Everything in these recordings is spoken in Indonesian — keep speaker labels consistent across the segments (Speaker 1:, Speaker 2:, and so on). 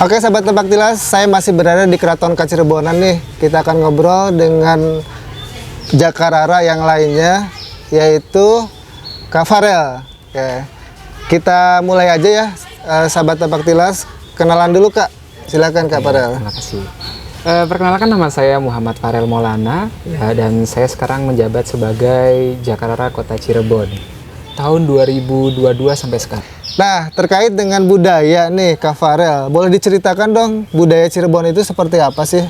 Speaker 1: Oke sahabat Tebak Tilas, saya masih berada di Keraton Kacirebonan nih. Kita akan ngobrol dengan Jakarara yang lainnya, yaitu Kak Farel. Oke. Kita mulai aja ya, sahabat Tebak Tilas. Kenalan dulu Kak, silakan Kak Farel.
Speaker 2: Terima kasih. Perkenalkan, nama saya Muhammad Farel Maulana ya, dan saya sekarang menjabat sebagai Jakarara Kota Cirebon tahun 2022 sampai sekarang.
Speaker 1: Nah, terkait dengan budaya nih Kak Farel, boleh diceritakan dong budaya Cirebon itu seperti apa sih?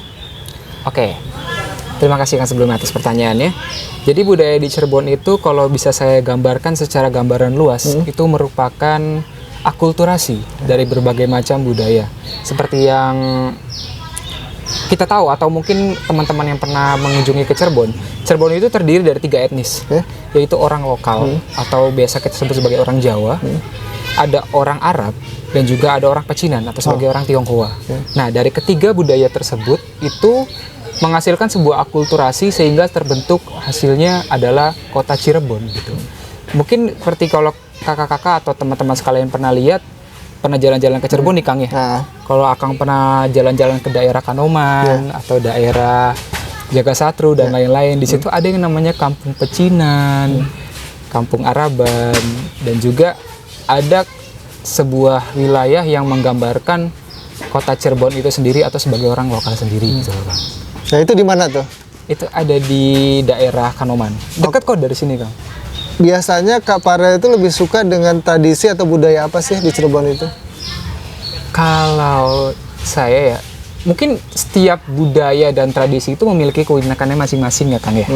Speaker 2: Oke, terima kasih Kang sebelumnya atas pertanyaannya. Jadi budaya di Cirebon itu kalau bisa saya gambarkan secara gambaran luas, itu merupakan akulturasi dari berbagai macam budaya. Seperti yang kita tahu atau mungkin teman-teman yang pernah mengunjungi ke Cirebon, Cirebon itu terdiri dari 3 etnis, yaitu orang lokal atau biasa kita sebut sebagai orang Jawa, ada orang Arab, dan juga ada orang Pecinan atau sebagai orang Tionghoa. Nah, dari ketiga budaya tersebut itu menghasilkan sebuah akulturasi sehingga terbentuk hasilnya adalah kota Cirebon gitu. Mungkin seperti kalau kakak-kakak atau teman-teman sekalian pernah lihat, pernah jalan-jalan ke Cirebon nih Kang ya. Kalau Akang pernah jalan-jalan ke daerah Kanoman atau daerah Jagasatru dan lain-lain, di situ ada yang namanya Kampung Pecinan, Kampung Araban, dan juga ada sebuah wilayah yang menggambarkan kota Cirebon itu sendiri atau sebagai orang lokal sendiri gitu Kang.
Speaker 1: Nah, itu di mana tuh?
Speaker 2: Itu ada di daerah Kanoman. Dekat kok dari sini Kang.
Speaker 1: Biasanya Kak Farel itu lebih suka dengan tradisi atau budaya apa sih di Cirebon itu?
Speaker 2: Kalau saya ya, mungkin setiap budaya dan tradisi itu memiliki keunikannya masing-masing ya Kang ya.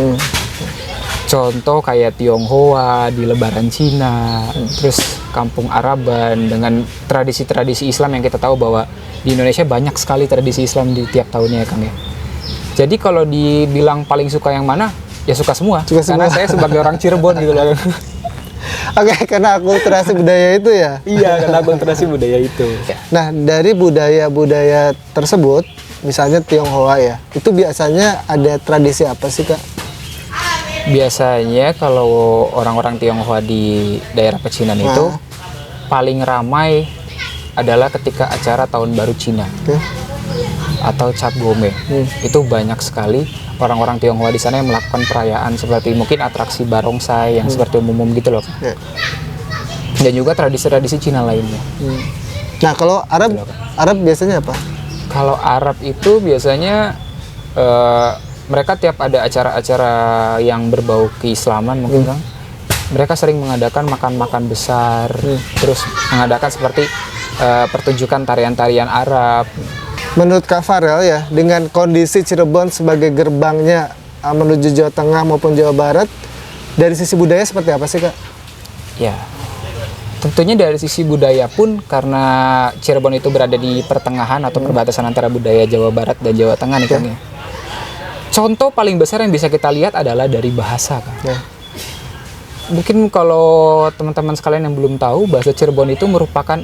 Speaker 2: Contoh kayak Tionghoa di Lebaran Cina, terus Kampung Araban dengan tradisi-tradisi Islam yang kita tahu bahwa di Indonesia banyak sekali tradisi Islam di tiap tahunnya ya Kang ya. Jadi kalau dibilang paling suka yang mana, ya suka semua. Karena saya sebagai orang Cirebon gitu loh.
Speaker 1: Oke, karena akulturasi budaya itu ya?
Speaker 2: Iya, karena akulturasi budaya itu.
Speaker 1: Nah, dari budaya-budaya tersebut, misalnya Tionghoa ya, itu biasanya ada tradisi apa sih Kak?
Speaker 2: Biasanya kalau orang-orang Tionghoa di daerah Pecinan itu paling ramai adalah ketika acara Tahun Baru Cina atau Cap Gome. Itu banyak sekali orang-orang Tionghoa di sana yang melakukan perayaan seperti mungkin atraksi barongsai yang seperti umum gitu loh. Dan juga tradisi-tradisi Cina lainnya.
Speaker 1: Nah, kalau Arab biasanya apa?
Speaker 2: Kalau Arab itu biasanya mereka tiap ada acara-acara yang berbau keislaman mungkin Kang, mereka sering mengadakan makan-makan besar, terus mengadakan seperti pertunjukan tarian-tarian Arab.
Speaker 1: Menurut Kak Farel ya, dengan kondisi Cirebon sebagai gerbangnya menuju Jawa Tengah maupun Jawa Barat, dari sisi budaya seperti apa sih Kak?
Speaker 2: Ya, tentunya dari sisi budaya pun karena Cirebon itu berada di pertengahan atau perbatasan antara budaya Jawa Barat dan Jawa Tengah nih Kang ya. Contoh paling besar yang bisa kita lihat adalah dari bahasa Kang. Mungkin kalau teman-teman sekalian yang belum tahu, bahasa Cirebon itu merupakan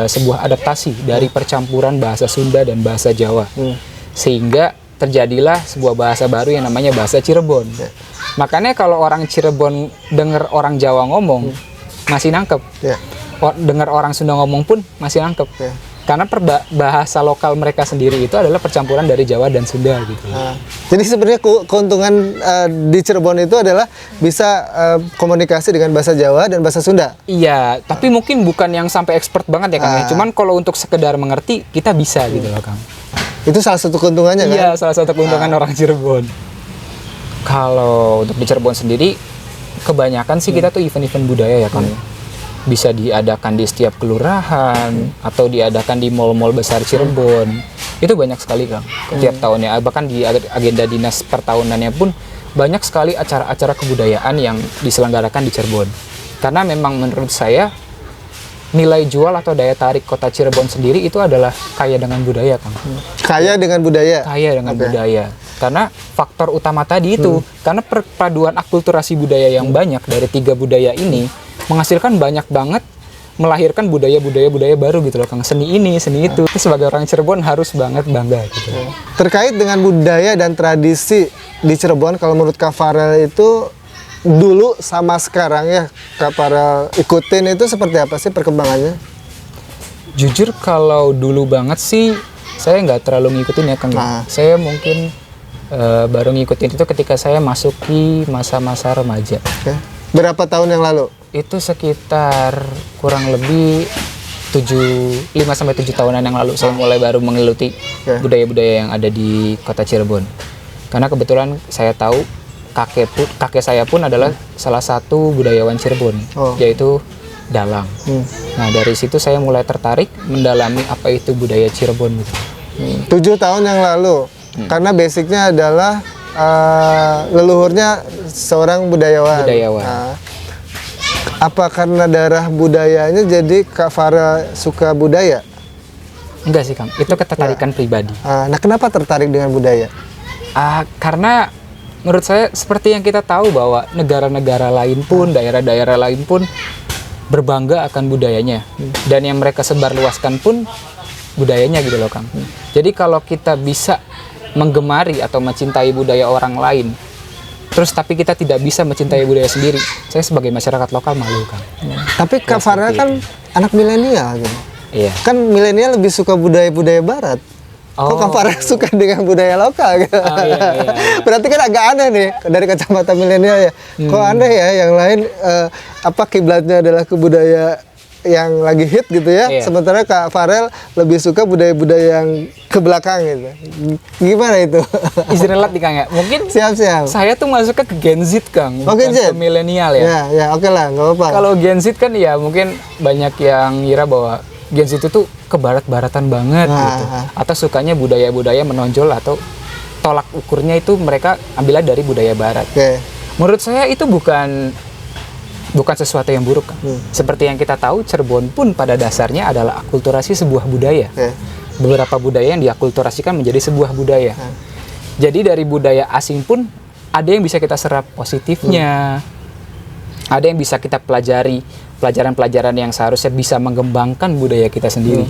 Speaker 2: sebuah adaptasi dari percampuran bahasa Sunda dan bahasa Jawa, sehingga terjadilah sebuah bahasa baru yang namanya bahasa Cirebon. Makanya kalau orang Cirebon dengar orang Jawa ngomong masih nangkep, dengar orang Sunda ngomong pun masih nangkep, karena bahasa lokal mereka sendiri itu adalah percampuran dari Jawa dan Sunda gitu.
Speaker 1: Jadi sebenarnya keuntungan di Cirebon itu adalah bisa komunikasi dengan bahasa Jawa dan bahasa Sunda.
Speaker 2: Iya, tapi mungkin bukan yang sampai expert banget ya Kang. Cuman kalau untuk sekedar mengerti kita bisa gitu loh Kang.
Speaker 1: Itu salah satu keuntungannya kan?
Speaker 2: Iya, salah satu keuntungan orang Cirebon. Kalau untuk di Cirebon sendiri, kebanyakan sih kita tuh event-event budaya ya Kang. Bisa diadakan di setiap kelurahan atau diadakan di mal-mal besar Cirebon. Itu banyak sekali Kang setiap tahunnya. Bahkan di agenda dinas pertahunannya pun banyak sekali acara-acara kebudayaan yang diselenggarakan di Cirebon. Karena memang menurut saya nilai jual atau daya tarik kota Cirebon sendiri itu adalah kaya dengan budaya Kang.
Speaker 1: Kaya dengan budaya?
Speaker 2: Kaya dengan budaya. Karena faktor utama tadi itu, karena perpaduan akulturasi budaya yang banyak dari 3 budaya ini menghasilkan banyak banget, melahirkan budaya-budaya baru gitu loh Kang. Seni ini, seni itu. Sebagai orang Cirebon harus banget bangga gitu.
Speaker 1: Terkait dengan budaya dan tradisi di Cirebon, kalau menurut Kak Farel itu dulu sama sekarang ya Kak Farel ikutin itu seperti apa sih perkembangannya?
Speaker 2: Jujur kalau dulu banget sih saya nggak terlalu ngikutin ya Kang. Saya mungkin baru ngikutin itu ketika saya masuki masa-masa remaja.
Speaker 1: Oke. Berapa tahun yang lalu?
Speaker 2: Itu sekitar kurang lebih 5-7 tahunan yang lalu saya mulai baru menggeluti budaya-budaya yang ada di kota Cirebon. Karena kebetulan saya tahu kakek saya pun adalah salah satu budayawan Cirebon, yaitu dalang. Nah dari situ saya mulai tertarik mendalami apa itu budaya Cirebon gitu.
Speaker 1: 7 tahun yang lalu, karena basicnya adalah leluhurnya seorang budayawan. Nah, apa karena darah budayanya jadi Kak Farel suka budaya?
Speaker 2: Enggak sih Kang, itu ketertarikan pribadi.
Speaker 1: Nah kenapa tertarik dengan budaya?
Speaker 2: Karena menurut saya seperti yang kita tahu bahwa negara-negara lain pun, daerah-daerah lain pun berbangga akan budayanya. Dan yang mereka sebarluaskan pun budayanya gitu loh Kang. Jadi kalau kita bisa menggemari atau mencintai budaya orang lain, terus tapi kita tidak bisa mencintai budaya sendiri, saya sebagai masyarakat lokal malu Kang.
Speaker 1: Tapi Kak Farel kan anak milenial gitu.
Speaker 2: Iya.
Speaker 1: Kan milenial lebih suka budaya-budaya barat. Kok Kak Farel suka dengan budaya lokal gitu?
Speaker 2: Iya.
Speaker 1: Berarti kan agak aneh nih dari kacamata milenial ya. Kok aneh ya yang lain kiblatnya adalah ke budaya yang lagi hit gitu ya. Sementara Kak Farel lebih suka budaya-budaya yang ke belakang gitu. Gimana itu?
Speaker 2: Easy relate nih Kang ya. Mungkin
Speaker 1: siap.
Speaker 2: saya tuh masuk ke Gen Z Kang, bukan ke milenial ya.
Speaker 1: Ya oke lah, nggak apa-apa.
Speaker 2: Kalau Gen Z kan ya mungkin banyak yang ngira bahwa Gen Z itu tuh ke barat-baratan banget gitu. Atau sukanya budaya-budaya menonjol atau tolak ukurnya itu mereka ambilnya dari budaya barat. Menurut saya itu bukan sesuatu yang buruk kan. Seperti yang kita tahu, Cirebon pun pada dasarnya adalah akulturasi sebuah budaya. Beberapa budaya yang diakulturasikan menjadi sebuah budaya. Jadi dari budaya asing pun ada yang bisa kita serap positifnya. Ada yang bisa kita pelajari, pelajaran-pelajaran yang seharusnya bisa mengembangkan budaya kita sendiri.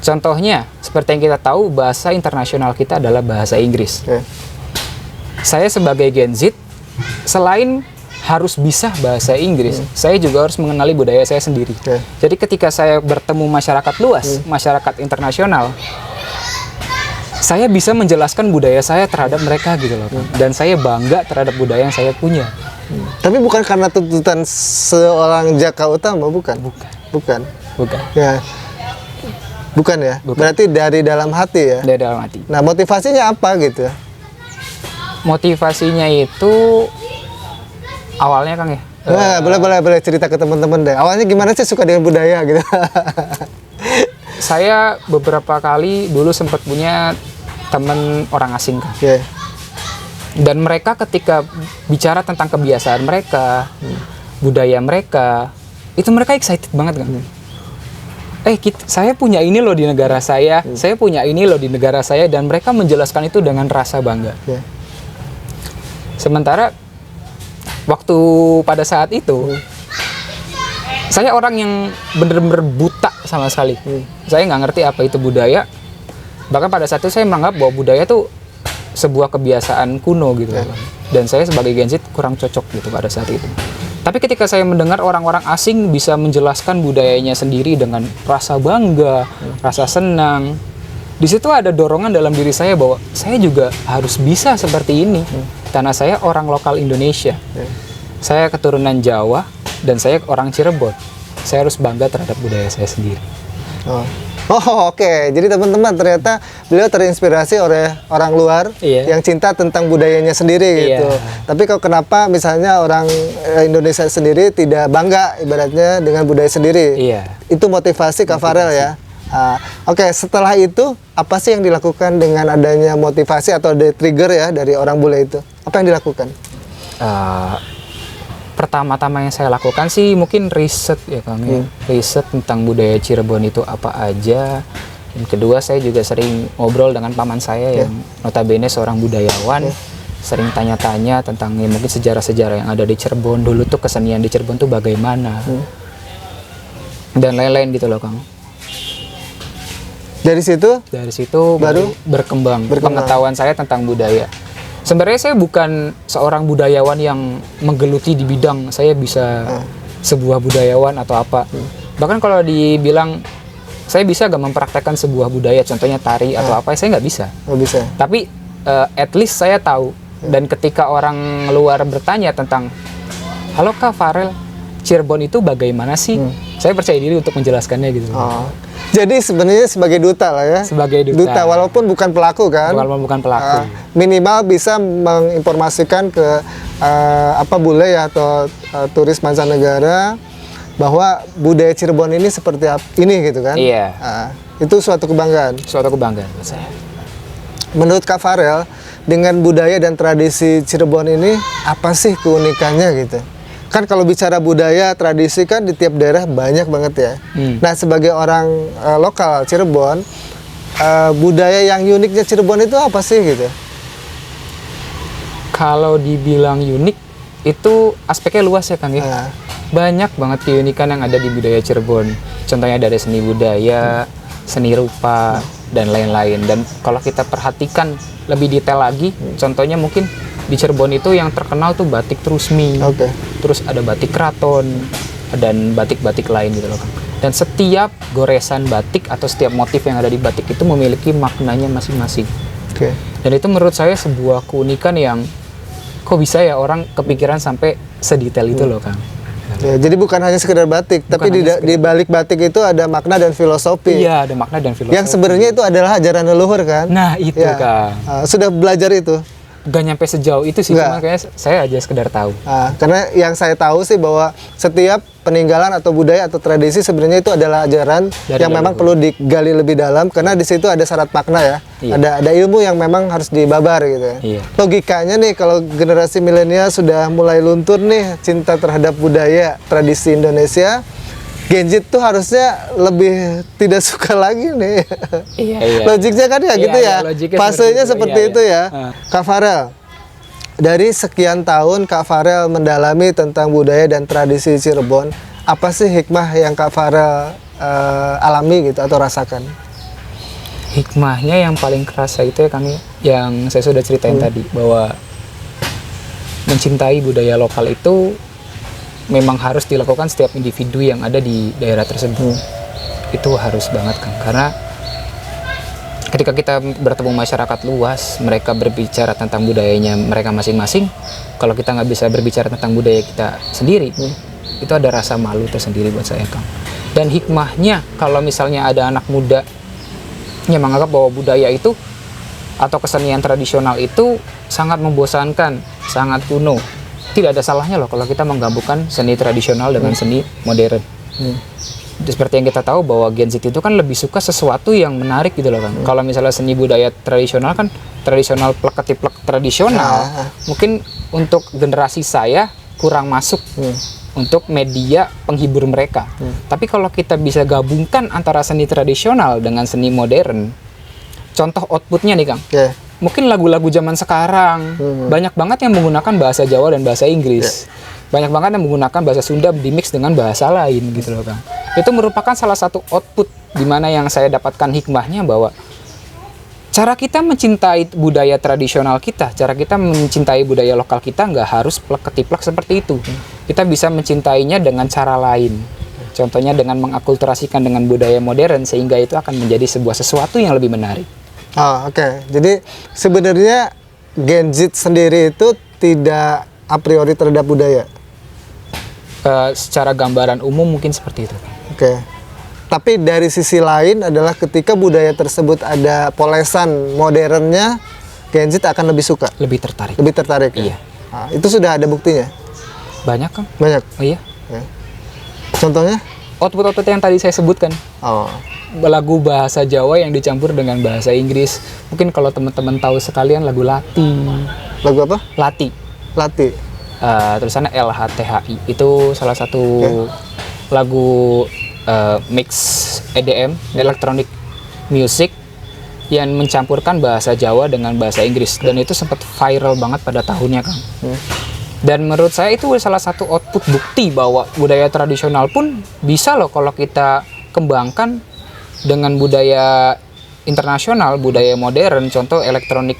Speaker 2: Contohnya, seperti yang kita tahu, bahasa internasional kita adalah bahasa Inggris. Saya sebagai Gen Z, selain harus bisa bahasa Inggris, saya juga harus mengenali budaya saya sendiri. Jadi ketika saya bertemu masyarakat luas, masyarakat internasional, saya bisa menjelaskan budaya saya terhadap mereka gitu loh. Dan saya bangga terhadap budaya yang saya punya.
Speaker 1: Tapi bukan karena tuntutan seorang Jaka Utama, bukan? Bukan. Ya. Bukan ya? Berarti dari dalam hati ya?
Speaker 2: Dari dalam hati.
Speaker 1: Nah, motivasinya apa gitu?
Speaker 2: Motivasinya itu awalnya Kang ya?
Speaker 1: Nah, boleh cerita ke teman-teman deh. Awalnya gimana sih suka dengan budaya gitu?
Speaker 2: Saya beberapa kali dulu sempat punya teman orang asing Kang. Dan mereka ketika bicara tentang kebiasaan mereka, budaya mereka, itu mereka excited banget kan. Saya punya ini loh di negara saya, saya punya ini loh di negara saya, dan mereka menjelaskan itu dengan rasa bangga. Sementara waktu pada saat itu, saya orang yang bener-bener buta sama sekali. Saya nggak ngerti apa itu budaya. Bahkan pada saat itu saya menganggap bahwa budaya itu sebuah kebiasaan kuno gitu. Dan saya sebagai Gen Z kurang cocok gitu pada saat itu. Tapi ketika saya mendengar orang-orang asing bisa menjelaskan budayanya sendiri dengan rasa bangga, rasa senang, di situ ada dorongan dalam diri saya bahwa saya juga harus bisa seperti ini. Karena saya orang lokal Indonesia. Saya keturunan Jawa dan saya orang Cirebon. Saya harus bangga terhadap budaya saya sendiri. Oke.
Speaker 1: Jadi teman-teman, ternyata beliau terinspirasi oleh orang luar yang cinta tentang budayanya sendiri gitu. Tapi kalau kenapa misalnya orang Indonesia sendiri tidak bangga ibaratnya dengan budaya sendiri? Itu motivasi Kak Farel ya. Oke, setelah itu apa sih yang dilakukan dengan adanya motivasi atau the trigger ya dari orang bule itu? Apa yang dilakukan?
Speaker 2: Pertama-tama yang saya lakukan sih mungkin riset ya Kang. Riset tentang budaya Cirebon itu apa aja. Dan kedua, saya juga sering ngobrol dengan paman saya yang notabene seorang budayawan. Sering tanya-tanya tentang mungkin sejarah-sejarah yang ada di Cirebon. Dulu tuh kesenian di Cirebon tuh bagaimana. Dan lain-lain gitu loh Kang. Dari situ baru berkembang pengetahuan saya tentang budaya. Sebenarnya saya bukan seorang budayawan yang menggeluti di bidang saya bisa sebuah budayawan atau apa. Bahkan kalau dibilang saya bisa gak mempraktekkan sebuah budaya, contohnya tari atau apa, saya nggak bisa.
Speaker 1: Nggak bisa.
Speaker 2: Tapi at least saya tahu. Dan ketika orang luar bertanya tentang, halo Kak Farel, Cirebon itu bagaimana sih? Saya percaya diri untuk menjelaskannya gitu.
Speaker 1: Oh. Jadi sebenarnya sebagai duta lah ya.
Speaker 2: Sebagai duta.
Speaker 1: Walaupun bukan pelaku kan.
Speaker 2: Walaupun bukan pelaku.
Speaker 1: Minimal bisa menginformasikan ke bule ya atau turis mancanegara bahwa budaya Cirebon ini seperti ini gitu kan.
Speaker 2: Iya.
Speaker 1: Itu suatu kebanggaan.
Speaker 2: Suatu kebanggaan buat saya.
Speaker 1: Menurut Kak Farel, dengan budaya dan tradisi Cirebon ini apa sih keunikannya gitu? Kan kalau bicara budaya, tradisi kan di tiap daerah banyak banget ya. Nah, sebagai orang lokal Cirebon, budaya yang uniknya Cirebon itu apa sih gitu?
Speaker 2: Kalau dibilang unik, itu aspeknya luas ya Kang ya. Banyak banget keunikan yang ada di budaya Cirebon. Contohnya dari seni budaya, seni rupa, dan lain-lain. Dan kalau kita perhatikan lebih detail lagi, contohnya mungkin di Cirebon itu yang terkenal tuh batik Trusmi, terus ada batik Keraton, dan batik-batik lain gitu loh Kang. Dan setiap goresan batik atau setiap motif yang ada di batik itu memiliki maknanya masing-masing. Dan itu menurut saya sebuah keunikan yang kok bisa ya orang kepikiran sampai sedetail itu loh Kang.
Speaker 1: Ya, jadi bukan hanya sekedar batik, tapi di balik batik itu ada makna dan filosofi.
Speaker 2: Iya, ada makna dan filosofi.
Speaker 1: Yang sebenarnya itu adalah ajaran leluhur kan?
Speaker 2: Nah, itu
Speaker 1: ya.
Speaker 2: Kang.
Speaker 1: Sudah belajar itu?
Speaker 2: Gak nyampe sejauh itu sih, cuma kayaknya saya aja sekedar tahu.
Speaker 1: Karena yang saya tahu sih bahwa setiap peninggalan atau budaya atau tradisi sebenarnya itu adalah ajaran yang memang perlu digali lebih dalam, karena di situ ada syarat makna ya. Iya. Ada ilmu yang memang harus dibabar gitu ya. Iya. Logikanya nih kalau generasi milenial sudah mulai luntur nih cinta terhadap budaya tradisi Indonesia, Gen Z tuh harusnya lebih tidak suka lagi nih. Iya. Logiknya kan ya gitu ya. Fasenya seperti itu ya. Kak Farel, dari sekian tahun Kak Farel mendalami tentang budaya dan tradisi Cirebon, apa sih hikmah yang Kak Farel alami gitu atau rasakan?
Speaker 2: Hikmahnya yang paling kerasa itu ya Kang, yang saya sudah ceritain tadi, bahwa mencintai budaya lokal itu memang harus dilakukan setiap individu yang ada di daerah tersebut. Itu harus banget Kang, karena ketika kita bertemu masyarakat luas, mereka berbicara tentang budayanya mereka masing-masing. Kalau kita nggak bisa berbicara tentang budaya kita sendiri, itu ada rasa malu tersendiri buat saya Kang. Dan hikmahnya, kalau misalnya ada anak muda yang menganggap bahwa budaya itu atau kesenian tradisional itu sangat membosankan, sangat kuno, tidak ada salahnya loh kalau kita menggabungkan seni tradisional dengan seni modern. Seperti yang kita tahu bahwa Gen Z itu kan lebih suka sesuatu yang menarik gitu loh Kang. Kalau misalnya seni budaya tradisional kan tradisional plek-ketiplek tradisional, mungkin untuk generasi saya kurang masuk untuk media penghibur mereka. Tapi kalau kita bisa gabungkan antara seni tradisional dengan seni modern, contoh outputnya nih Kang, mungkin lagu-lagu zaman sekarang banyak banget yang menggunakan bahasa Jawa dan bahasa Inggris. Banyak banget yang menggunakan bahasa Sunda dimix dengan bahasa lain gitu loh Kang. Itu merupakan salah satu output di mana yang saya dapatkan hikmahnya bahwa cara kita mencintai budaya tradisional kita, cara kita mencintai budaya lokal kita nggak harus plek-ketiplek seperti itu. Kita bisa mencintainya dengan cara lain. Contohnya dengan mengakulturasikan dengan budaya modern, sehingga itu akan menjadi sebuah sesuatu yang lebih menarik.
Speaker 1: Oke. Jadi sebenarnya Gen Z sendiri itu tidak a priori terhadap budaya.
Speaker 2: Secara gambaran umum mungkin seperti itu.
Speaker 1: Oke. Tapi dari sisi lain adalah ketika budaya tersebut ada polesan modernnya, Gen Z akan lebih suka.
Speaker 2: Lebih tertarik.
Speaker 1: Lebih tertarik.
Speaker 2: Iya.
Speaker 1: Itu sudah ada buktinya.
Speaker 2: Banyak Kang.
Speaker 1: Banyak.
Speaker 2: Oh, iya.
Speaker 1: Contohnya?
Speaker 2: Output-output yang tadi saya sebutkan. Lagu bahasa Jawa yang dicampur dengan bahasa Inggris. Mungkin kalau teman-teman tahu sekalian lagu Lati.
Speaker 1: Lagu apa?
Speaker 2: Lati.
Speaker 1: Lati.
Speaker 2: Tulisannya LHTHI. Itu salah satu lagu mix EDM, electronic music, yang mencampurkan bahasa Jawa dengan bahasa Inggris. Dan itu sempat viral banget pada tahunnya Kang. Dan menurut saya itu salah satu output bukti bahwa budaya tradisional pun bisa loh kalau kita kembangkan dengan budaya internasional, budaya modern, contoh elektronik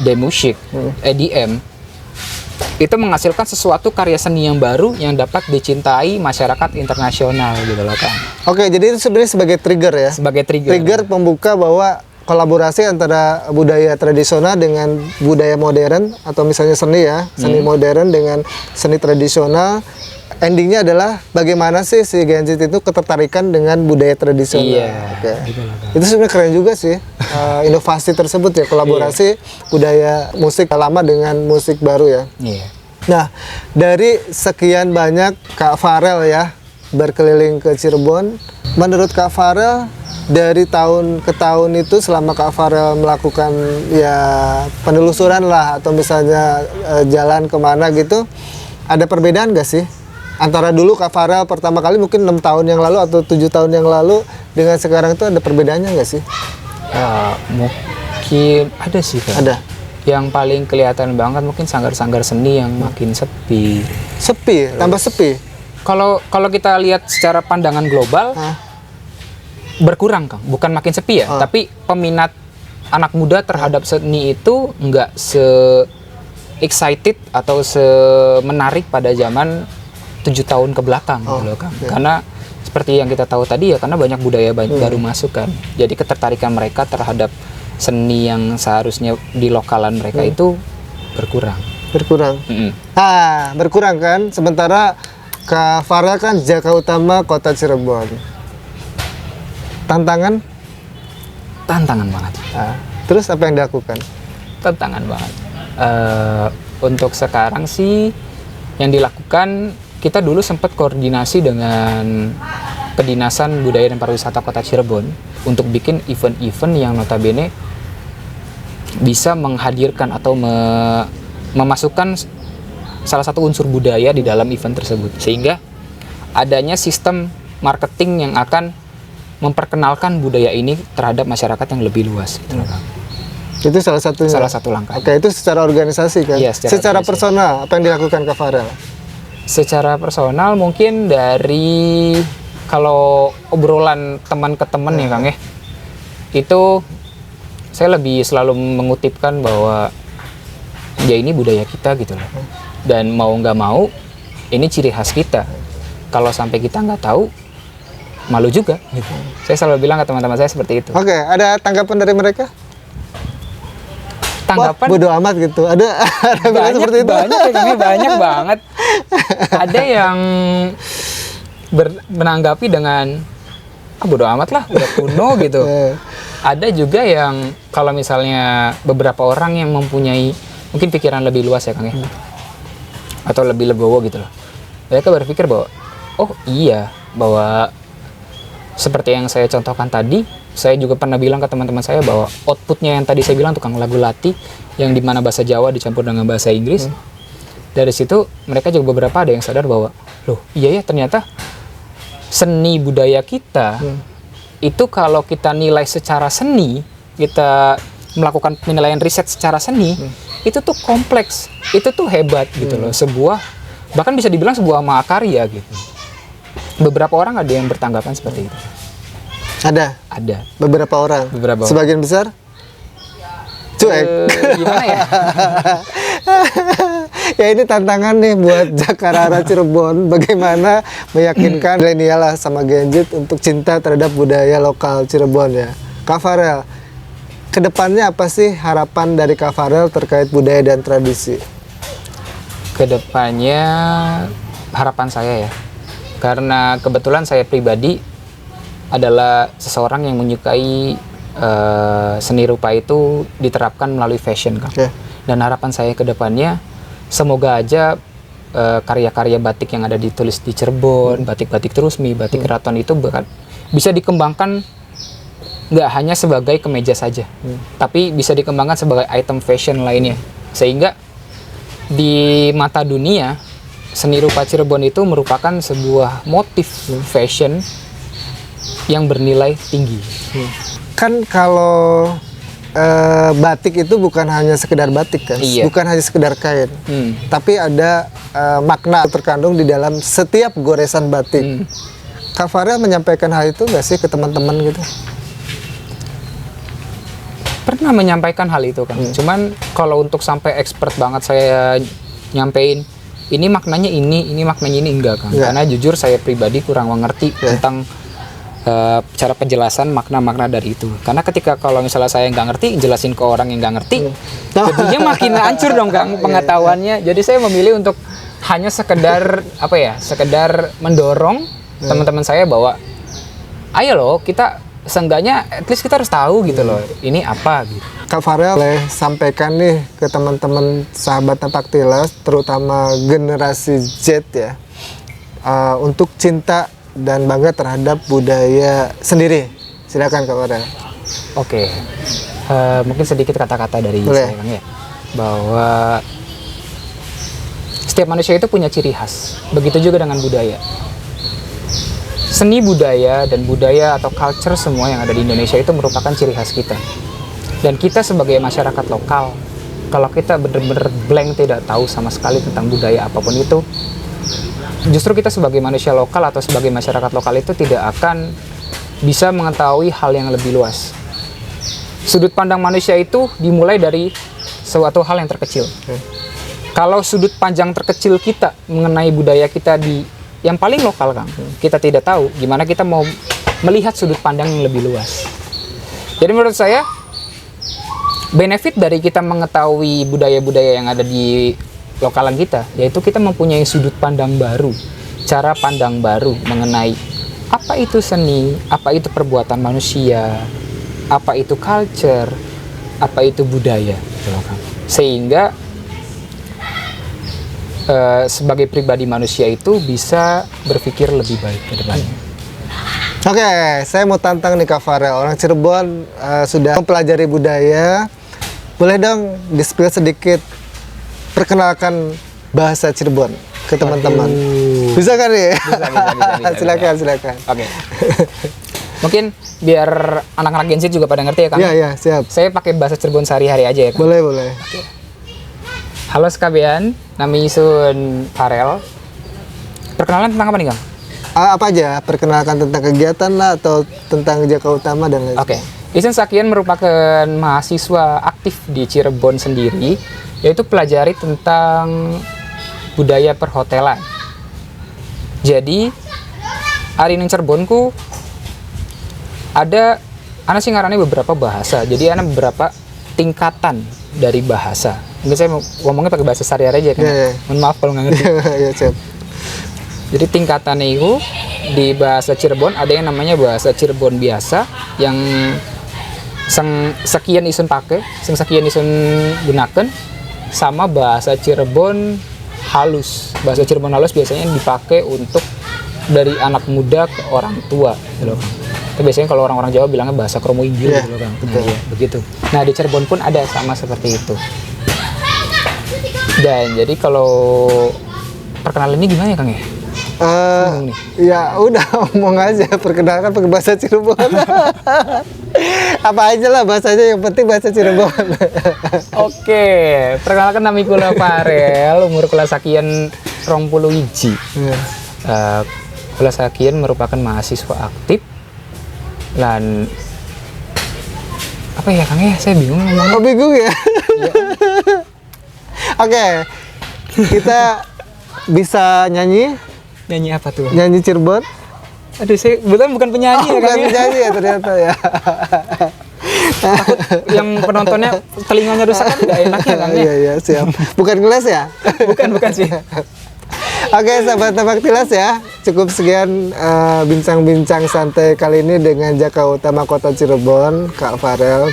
Speaker 2: dance music, EDM. itu menghasilkan sesuatu karya seni yang baru yang dapat dicintai masyarakat internasional gitu loh Kang.
Speaker 1: Oke, jadi itu sebenarnya sebagai trigger ya.
Speaker 2: Sebagai trigger.
Speaker 1: Trigger pembuka bahwa kolaborasi antara budaya tradisional dengan budaya modern atau misalnya seni ya, seni modern dengan seni tradisional. Endingnya adalah bagaimana sih si Gen Z itu ketertarikan dengan budaya tradisional.
Speaker 2: Iya.
Speaker 1: Oke.
Speaker 2: Gitu loh, Kang.
Speaker 1: Itu sebenarnya keren juga sih inovasi tersebut ya, kolaborasi budaya musik lama dengan musik baru ya.
Speaker 2: Iya.
Speaker 1: Nah, dari sekian banyak Kak Farel ya berkeliling ke Cirebon, menurut Kak Farel dari tahun ke tahun itu selama Kak Farel melakukan ya penelusuran lah atau misalnya jalan kemana gitu, ada perbedaan gak sih antara dulu Kak Farel pertama kali mungkin 6 tahun yang lalu atau 7 tahun yang lalu dengan sekarang itu ada perbedaannya gak sih?
Speaker 2: Mungkin ada sih Kak.
Speaker 1: Ada.
Speaker 2: Yang paling kelihatan banget mungkin sanggar-sanggar seni yang makin sepi.
Speaker 1: Sepi, tambah sepi.
Speaker 2: Kalau kita lihat secara pandangan global berkurang Kang, bukan makin sepi ya, tapi peminat anak muda terhadap seni itu nggak se excited atau se menarik pada zaman 7 tahun ke belakang gitu loh Kang. Karena seperti yang kita tahu tadi ya, karena banyak budaya baru masuk kan. Jadi ketertarikan mereka terhadap seni yang seharusnya di lokalan mereka itu berkurang.
Speaker 1: Berkurang. Berkurang kan. Sementara Kak Farel kan Jaka Utama Kota Cirebon. Tantangan?
Speaker 2: Tantangan banget.
Speaker 1: Terus apa yang dilakukan?
Speaker 2: Tantangan banget. Untuk sekarang sih yang dilakukan, kita dulu sempat koordinasi dengan Kedinasan Budaya dan Pariwisata Kota Cirebon untuk bikin event-event yang notabene bisa menghadirkan atau memasukkan salah satu unsur budaya di dalam event tersebut, sehingga adanya sistem marketing yang akan memperkenalkan budaya ini terhadap masyarakat yang lebih luas gitu loh Kang.
Speaker 1: Itu salah satunya.
Speaker 2: Salah satu langkah.
Speaker 1: Oke, itu secara organisasi kan?
Speaker 2: Iya,
Speaker 1: secara
Speaker 2: organisasi.
Speaker 1: personal apa yang dilakukan Kak Farel?
Speaker 2: Secara personal mungkin dari kalau obrolan teman ke teman ya Kang ya, itu saya lebih selalu mengutipkan bahwa ya ini budaya kita gitu loh, dan mau nggak mau ini ciri khas kita. Kalau sampai kita nggak tahu, malu juga gitu. Saya selalu bilang ke teman-teman saya seperti itu.
Speaker 1: Oke, ada tanggapan dari mereka?
Speaker 2: Tanggapan
Speaker 1: bodo amat gitu. Ada bilang seperti itu.
Speaker 2: Banyak ya Kang, banyak banget. Ada yang menanggapi dengan bodo amat lah, udah kuno gitu. Ada juga yang kalau misalnya beberapa orang yang mempunyai mungkin pikiran lebih luas ya Kang ya, atau lebih legowo gitu loh, mereka berpikir bahwa oh iya, bahwa seperti yang saya contohkan tadi, saya juga pernah bilang ke teman-teman saya bahwa outputnya yang tadi saya bilang tukang lagu latih yang dimana bahasa Jawa dicampur dengan bahasa Inggris. Dari situ mereka juga beberapa ada yang sadar bahwa loh iya ya, ternyata seni budaya kita itu kalau kita nilai secara seni, kita melakukan penilaian riset secara seni, itu tuh kompleks, itu tuh hebat gitu loh, sebuah bahkan bisa dibilang sebuah mahakarya gitu. Beberapa orang ada yang bertanggapan seperti itu.
Speaker 1: Ada beberapa orang. Sebagian besar cuek.
Speaker 2: Gimana ya?
Speaker 1: Ya ini tantangan nih buat Jakarta Cirebon, bagaimana meyakinkan milenial lah sama Gen Z untuk cinta terhadap budaya lokal Cirebon ya. Kak Farel, kedepannya apa sih harapan dari Kak Farel terkait budaya dan tradisi?
Speaker 2: Kedepannya harapan saya ya, karena kebetulan saya pribadi adalah seseorang yang menyukai seni rupa itu diterapkan melalui fashion Kang. Dan harapan saya ke depannya semoga aja karya-karya batik yang ada ditulis di Cirebon, batik-batik Trusmi, batik keraton itu bisa dikembangkan nggak hanya sebagai kemeja saja, tapi bisa dikembangkan sebagai item fashion lainnya, sehingga di mata dunia seni rupa Cirebon itu merupakan sebuah motif fashion yang bernilai tinggi.
Speaker 1: Kan kalau batik itu bukan hanya sekedar batik kan, bukan hanya sekedar kain, tapi ada makna terkandung di dalam setiap goresan batik. Kak Farel menyampaikan hal itu nggak sih ke teman-teman gitu?
Speaker 2: Pernah menyampaikan hal itu kan, cuman kalau untuk sampai expert banget saya nyampein ini maknanya ini maknanya ini, enggak Kang.
Speaker 1: Enggak.
Speaker 2: Karena jujur saya pribadi kurang mengerti tentang cara penjelasan makna-makna dari itu. Karena ketika kalau misalnya saya nggak ngerti, jelasin ke orang yang nggak ngerti, jadinya makin hancur dong Kang pengetahuannya. Jadi saya memilih untuk hanya sekedar sekedar mendorong teman-teman saya bahwa ayo loh kita seenggaknya at least kita harus tahu gitu loh ini apa gitu.
Speaker 1: Kak Farel boleh sampaikan nih ke teman-teman sahabat Tapak Tilas, terutama generasi Z ya, untuk cinta dan bangga terhadap budaya sendiri. Silakan Kak Farel.
Speaker 2: Oke, mungkin sedikit kata-kata dari
Speaker 1: Boleh.
Speaker 2: saya Kang ya, bahwa setiap manusia itu punya ciri khas. Begitu juga dengan budaya. Seni budaya dan budaya atau culture semua yang ada di Indonesia itu merupakan ciri khas kita. Dan kita sebagai masyarakat lokal, kalau kita benar-benar blank, tidak tahu sama sekali tentang budaya apapun itu, justru kita sebagai manusia lokal atau sebagai masyarakat lokal itu tidak akan bisa mengetahui hal yang lebih luas. Sudut pandang manusia itu dimulai dari suatu hal yang terkecil. Kalau sudut pandang terkecil kita mengenai budaya kita di yang paling lokal Kang, kita tidak tahu gimana kita mau melihat sudut pandang yang lebih luas. Jadi menurut saya benefit dari kita mengetahui budaya-budaya yang ada di lokalan kita, yaitu kita mempunyai sudut pandang baru, cara pandang baru mengenai apa itu seni, apa itu perbuatan manusia, apa itu culture, apa itu budaya, sehingga sebagai pribadi manusia itu bisa berpikir lebih baik ke depannya.
Speaker 1: Oke, saya mau tantang nih Kak Farel, orang Cirebon sudah mempelajari budaya. Boleh dong di-spill sedikit, perkenalkan bahasa Cirebon ke teman-teman. Bisa kan nih? Bisa. Silakan.
Speaker 2: Oke. Mungkin biar anak-anak Gen Z juga pada ngerti ya Kang.
Speaker 1: Iya, siap.
Speaker 2: Saya pakai bahasa Cirebon sehari-hari aja ya Kang.
Speaker 1: Boleh.
Speaker 2: Halo sekabian, nami Sun Farel. Perkenalan tentang apa nih Kang?
Speaker 1: Apa aja? Perkenalkan tentang kegiatan lah atau tentang Jaka Utama dan lain.
Speaker 2: Oke. Isun Sakian merupakan mahasiswa aktif di Cirebon sendiri, yaitu pelajari tentang budaya perhotelan. Jadi, hari ini Cirebonku ada sih ngarannya beberapa bahasa. Jadi ada beberapa tingkatan dari bahasa. Mungkin saya ngomongnya pakai bahasa sehari-hari aja kan.
Speaker 1: Yeah.
Speaker 2: Mohon maaf kalau nggak ngerti.
Speaker 1: Iya, siap.
Speaker 2: Jadi tingkatannya itu di bahasa Cirebon ada yang namanya bahasa Cirebon biasa yang sekian isun pakai, sekian isun gunakan, sama bahasa Cirebon halus. Bahasa Cirebon halus biasanya dipakai untuk dari anak muda ke orang tua, gitu loh. Itu biasanya kalau orang-orang Jawa bilangnya bahasa kromo inggil, gitu loh, Kang. Nah, iya, begitu. Nah, di Cirebon pun ada sama seperti itu. Dan jadi kalau perkenalan ini gimana ya, Kang ya?
Speaker 1: Ya udah omong aja, perkenalkan pakai bahasa Cirebon. Apa aja lah bahasanya, yang penting bahasa Cirebon.
Speaker 2: Oke, perkenalkan nami kula Farel, umur kula sakian 20 hiji. Kula sakian merupakan mahasiswa aktif. Dan apa ya Kang ya? Saya bingung ngomongnya.
Speaker 1: Oh, bingung ya? Iya. Oke, kita bisa nyanyi.
Speaker 2: Nyanyi apa tuh?
Speaker 1: Nyanyi Cirebon.
Speaker 2: Aduh, saya bukan penyanyi ya,
Speaker 1: bukan
Speaker 2: Kang ya?
Speaker 1: penyanyi ya ternyata ya.
Speaker 2: Takut yang penontonnya telinganya rusak kan nggak enak ya, Kang ya?
Speaker 1: Iya, siap. Bukan ngeles ya?
Speaker 2: Bukan sih.
Speaker 1: Oke, sahabat Tapak Tilas ya. Cukup sekian bincang-bincang santai kali ini dengan Jaka Utama Kota Cirebon, Kak Farel.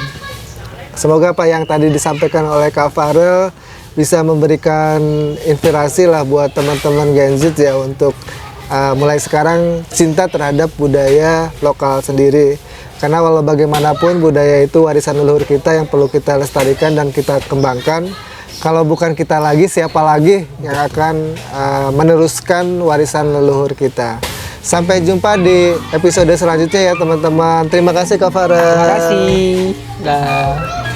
Speaker 1: Semoga apa yang tadi disampaikan oleh Kak Farel bisa memberikan inspirasi lah buat teman-teman Gen Z ya untuk mulai sekarang cinta terhadap budaya lokal sendiri. Karena walau bagaimanapun budaya itu warisan leluhur kita yang perlu kita lestarikan dan kita kembangkan. Kalau bukan kita lagi, siapa lagi yang akan meneruskan warisan leluhur kita. Sampai jumpa di episode selanjutnya ya teman-teman. Terima kasih Kak Farel.
Speaker 2: Terima kasih. Dah.